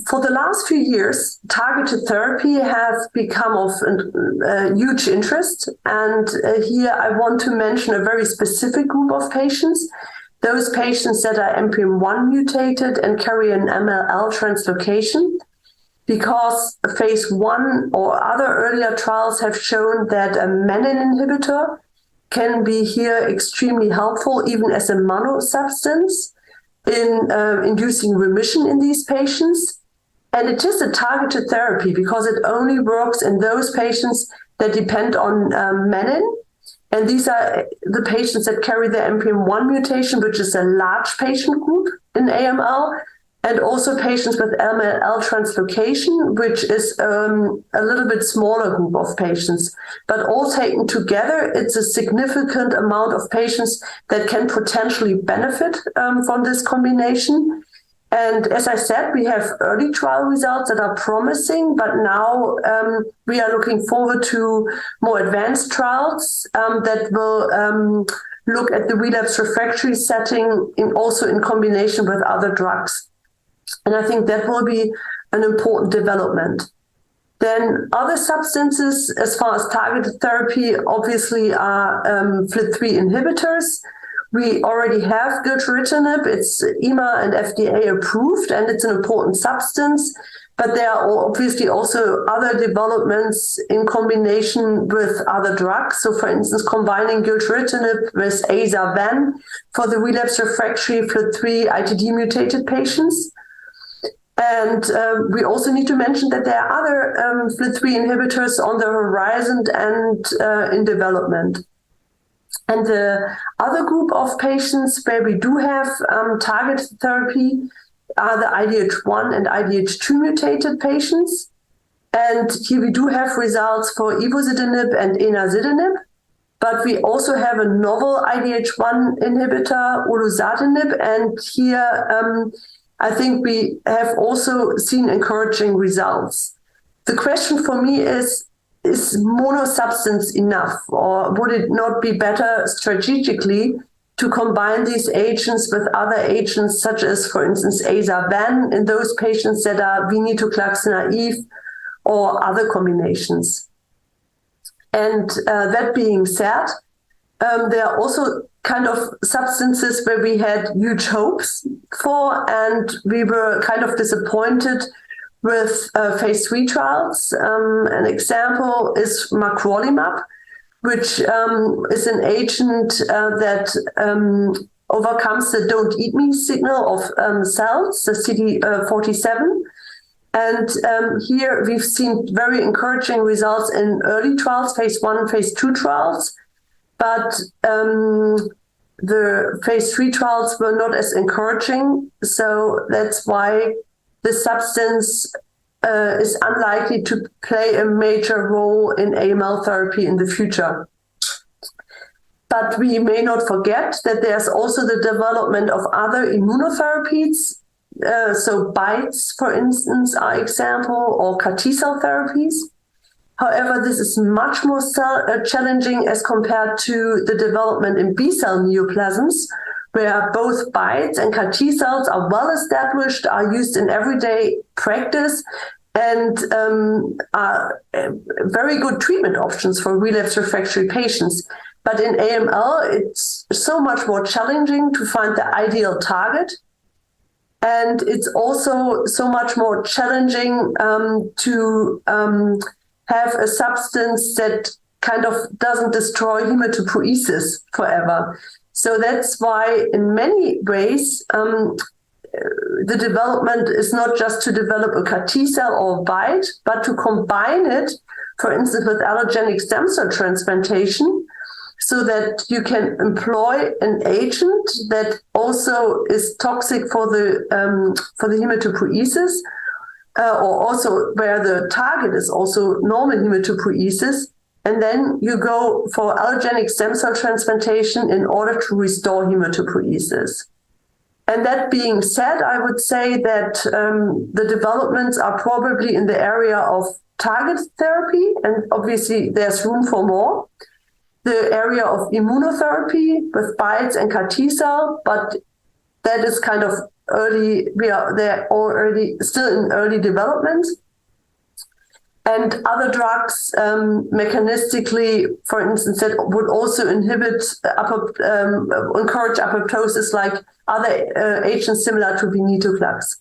For the last few years, targeted therapy has become of huge interest. And here I want to mention a very specific group of patients, those patients that are NPM1-mutated and carry an MLL translocation, because phase 1 or other earlier trials have shown that a menin inhibitor can be here extremely helpful, even as a monosubstance, in inducing remission in these patients. And it is a targeted therapy because it only works in those patients that depend on menin. And these are the patients that carry the NPM1 mutation, which is a large patient group in AML, and also patients with MLL translocation, which is a little bit smaller group of patients. But all taken together, it's a significant amount of patients that can potentially benefit from this combination. And as I said, we have early trial results that are promising, but now we are looking forward to more advanced trials that will look at the relapse refractory setting also in combination with other drugs. And I think that will be an important development. Then other substances, as far as targeted therapy, obviously are FLT3 inhibitors. We already have Gilteritinib. It's EMA and FDA approved, and it's an important substance. But there are obviously also other developments in combination with other drugs. So, for instance, combining Gilteritinib with Aza-Ven for the relapse refractory FLT3 ITD-mutated patients. And we also need to mention that there are other FLT3 inhibitors on the horizon and in development. And the other group of patients where we do have targeted therapy are the IDH1 and IDH2 mutated patients. And here we do have results for Ivosidenib and Enasidenib, but we also have a novel IDH1 inhibitor, Ivosidenib, and here I think we have also seen encouraging results. The question for me is monosubstance enough, or would it not be better strategically to combine these agents with other agents, such as, for instance, Aza-Ven in those patients that are venetoclax naive, or other combinations? And that being said, there are also kind of substances where we had huge hopes for, and we were kind of disappointed with phase 3 trials. An example is Makrolumab, which is an agent that overcomes the don't eat me signal of cells, the CD47. And here we've seen very encouraging results in early trials, phase 1 and phase 2 trials. But the phase 3 trials were not as encouraging. So that's why the substance is unlikely to play a major role in AML therapy in the future. But we may not forget that there's also the development of other immunotherapies. So BiTEs, for instance, are example, or CAR T-cell therapies. However, this is much more challenging as compared to the development in B-cell neoplasms, where both BiTEs and CAR T-cells are well established, are used in everyday practice, and are very good treatment options for relapse refractory patients. But in AML, it's so much more challenging to find the ideal target. And it's also so much more challenging to have a substance that kind of doesn't destroy hematopoiesis forever. So that's why in many ways, the development is not just to develop a CAR T-cell or BiTE, but to combine it, for instance, with allogeneic stem cell transplantation, so that you can employ an agent that also is toxic for the hematopoiesis, or also where the target is also normal hematopoiesis, and then you go for allogeneic stem cell transplantation in order to restore hematopoiesis. And that being said, I would say that the developments are probably in the area of targeted therapy, and obviously there's room for more. The area of immunotherapy with BiTEs and CAR T-cell, but that is kind of early. They're already still in early development. And other drugs, mechanistically, for instance, that would also inhibit, encourage apoptosis, like other agents similar to venetoclax.